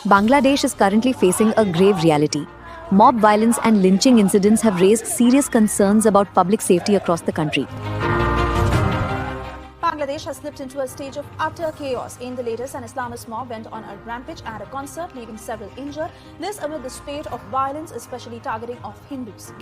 Bangladesh is currently facing a grave reality. Mob violence and lynching incidents have raised serious concerns about public safety across the country. Bangladesh has slipped into a stage of utter chaos. In the latest, an Islamist mob went on a rampage at a concert, leaving several injured. This amid the spate of violence, especially targeting of Hindus.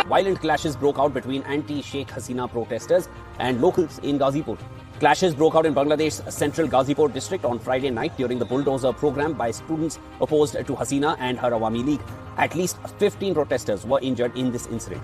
Violent clashes broke out between anti-Sheikh Hasina protesters and locals in Ghazipur. Clashes broke out in Bangladesh's central Ghazipur district on Friday night during the bulldozer program by students opposed to Hasina and her Awami League. At least 15 protesters were injured in this incident.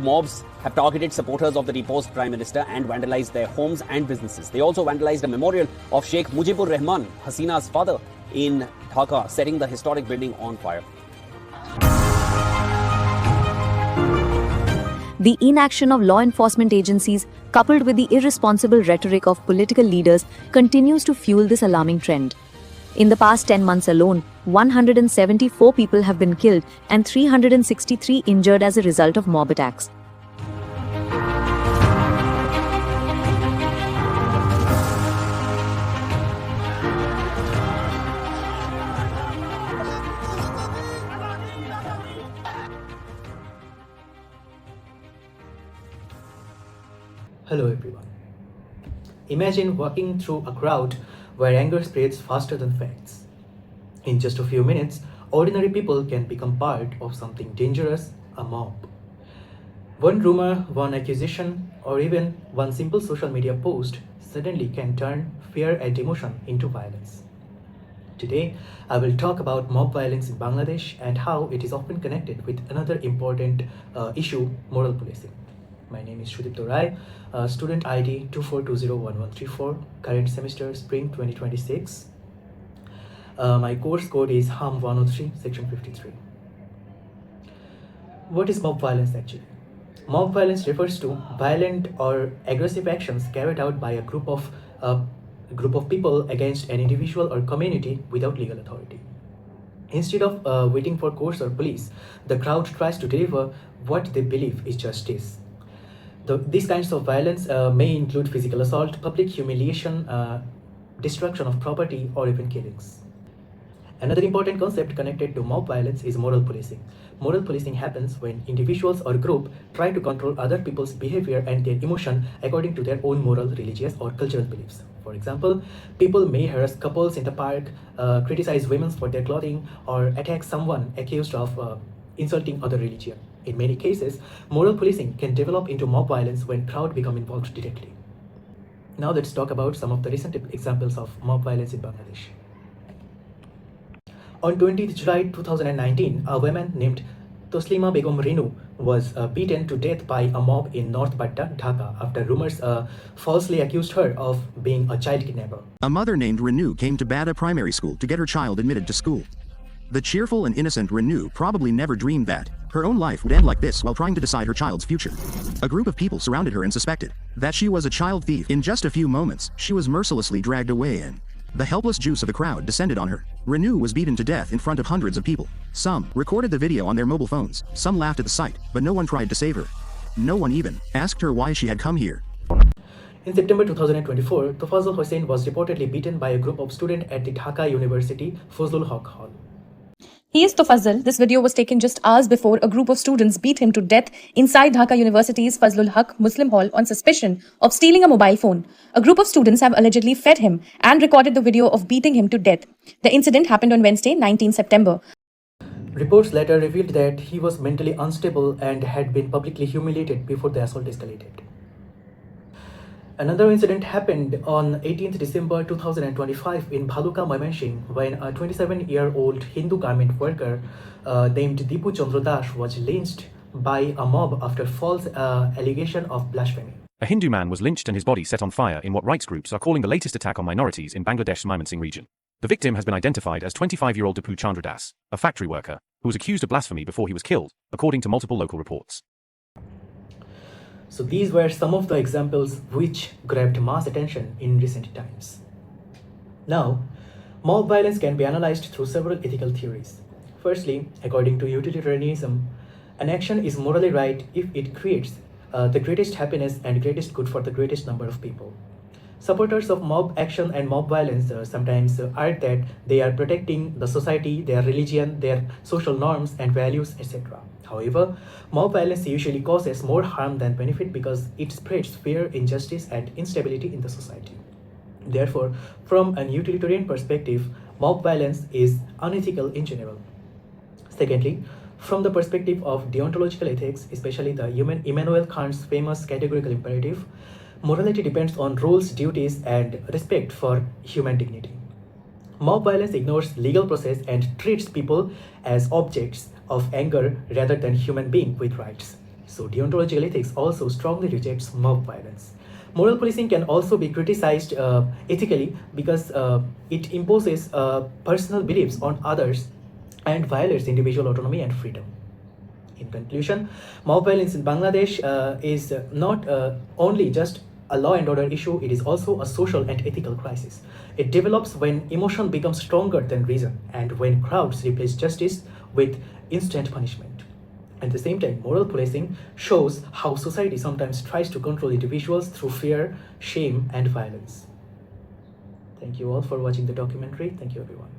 Mobs have targeted supporters of the deposed Prime Minister and vandalized their homes and businesses. They also vandalized a memorial of Sheikh Mujibur Rahman, Hasina's father, in Dhaka, setting the historic building on fire. The inaction of law enforcement agencies, coupled with the irresponsible rhetoric of political leaders, continues to fuel this alarming trend. In the past 10 months alone, 174 people have been killed and 363 injured as a result of mob attacks. Hello everyone. Imagine walking through a crowd where anger spreads faster than facts. In just a few minutes, ordinary people can become part of something dangerous, a mob. One rumor, one accusation, or even one simple social media post suddenly can turn fear and emotion into violence. Today, I will talk about mob violence in Bangladesh and how it is often connected with another important issue, moral policing. My name is Sudipto Rai, student ID 24201134, current semester spring 2026. My course code is HAM 103, section 53. What is mob violence actually? Mob violence refers to violent or aggressive actions carried out by a group of people against an individual or community without legal authority. Instead of waiting for courts or police, the crowd tries to deliver what they believe is justice. These kinds of violence may include physical assault, public humiliation, destruction of property, or even killings. Another important concept connected to mob violence is moral policing. Moral policing happens when individuals or group try to control other people's behavior and their emotion according to their own moral, religious, or cultural beliefs. For example, people may harass couples in the park, criticize women for their clothing, or attack someone accused of insulting other religion. In many cases, moral policing can develop into mob violence when crowd become involved directly. Now let's talk about some of the recent examples of mob violence in Bangladesh. On 20th July 2019, a woman named Toslima Begum Renu was beaten to death by a mob in North Batta, Dhaka, after rumors falsely accused her of being a child kidnapper. A mother named Renu came to Bada Primary School to get her child admitted to school. The cheerful and innocent Renu probably never dreamed that her own life would end like this while trying to decide her child's future. A group of people surrounded her and suspected that she was a child thief. In just a few moments, she was mercilessly dragged away and the helpless juice of the crowd descended on her. Renu was beaten to death in front of hundreds of people. Some recorded the video on their mobile phones, some laughed at the sight, but no one tried to save her. No one even asked her why she had come here. In September 2024, Tofazul Hossain was reportedly beaten by a group of students at the Dhaka University Fazlul Haq Hall. He is Tofazal. This video was taken just hours before a group of students beat him to death inside Dhaka University's Fazlul Haq Muslim Hall on suspicion of stealing a mobile phone. A group of students have allegedly fed him and recorded the video of beating him to death. The incident happened on Wednesday, 19 September. Reports later revealed that he was mentally unstable and had been publicly humiliated before the assault escalated. Another incident happened on 18th December 2025 in Bhaluka, Mymensingh, when a 27-year-old Hindu garment worker named Dipu Chandra Das was lynched by a mob after false allegation of blasphemy. A Hindu man was lynched and his body set on fire in what rights groups are calling the latest attack on minorities in Bangladesh's Mymensingh region. The victim has been identified as 25-year-old Dipu Chandra Das, a factory worker, who was accused of blasphemy before he was killed, according to multiple local reports. So these were some of the examples which grabbed mass attention in recent times. Now, mob violence can be analyzed through several ethical theories. Firstly, according to utilitarianism, an action is morally right if it creates the greatest happiness and greatest good for the greatest number of people. Supporters of mob action and mob violence sometimes argue that they are protecting the society, their religion, their social norms and values, etc. However, mob violence usually causes more harm than benefit because it spreads fear, injustice, and instability in the society. Therefore, from an utilitarian perspective, mob violence is unethical in general. Secondly, from the perspective of deontological ethics, especially the Immanuel Kant's famous categorical imperative, morality depends on rules, duties, and respect for human dignity. Mob violence ignores legal process and treats people as objects of anger rather than human beings with rights. So deontological ethics also strongly rejects mob violence. Moral policing can also be criticized ethically because it imposes personal beliefs on others and violates individual autonomy and freedom. In conclusion, mob violence in Bangladesh is not only just a law and order issue, it is also a social and ethical crisis. It develops when emotion becomes stronger than reason and when crowds replace justice with instant punishment. At the same time, moral policing shows how society sometimes tries to control individuals through fear, shame, and violence. Thank you all for watching the documentary. Thank you, everyone.